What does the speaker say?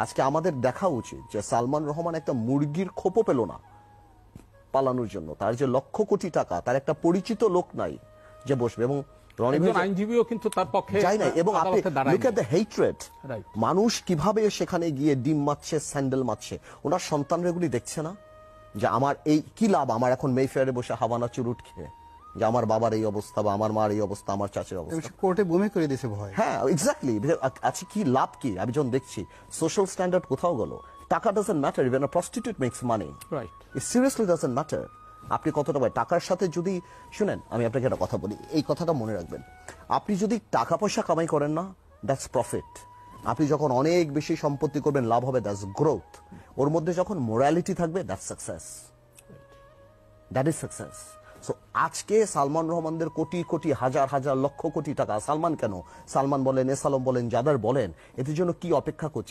আজকে আমাদের দেখা উচিত যে সালমান রহমান একটা মুরগির খোপও পেল না পালানোর জন্য। তার যে লক্ষ কোটি টাকা, তার একটা পরিচিত লোক নাই যে বসবে। এবং আইনজীবীও কিন্তু তার পক্ষে যাই নাই। এবং আপনি লুক এট দ্য হেট্রেড, মানুষ কিভাবে সেখানে গিয়ে ডিম মারছে, স্যান্ডেল মারছে। ওনার সন্তানরা এগুলি দেখছে না যে আমার এই কি লাভ, আমার এখন মেফেয়ারে বসে হাওয়ানা চুরুট খেয়ে, যে আমার বাবার এই অবস্থা বা আমার মার এই অবস্থা, আমার চাচের অবস্থা, কোর্টে বমি করে দিয়েছে ভয়। হ্যাঁ এক্স্যাক্টলি। আছে কি লাভ কি? আমি যখন দেখছি সোশ্যাল স্ট্যান্ডার্ড কোথাও গেল, টাকা doesn't matter, even a prostitute makes money, right, it seriously doesn't matter আপনি কতটা পায় টাকার সাথে। যদি শুনেন, আমি আপনাকে একটা কথা বলি, এই কথাটা মনে রাখবেন, আপনি যদি টাকা পয়সা কামাই করেন না, দ্যাটস প্রফিট। আপনি যখন অনেক বেশি সম্পত্তি করবেন, লাভ হবে, দ্যাটস গ্রোথ। ওর মধ্যে যখন মোরালিটি থাকবে, that's success, that is success. So আজকে সালমান রহমানদের কোটি কোটি, হাজার হাজার, লক্ষ কোটি টাকা, সালমান কেন, সালমান বলেন, এস আলম বলেন, যাদের বলেন, এদের জন্য কি অপেক্ষা করছে?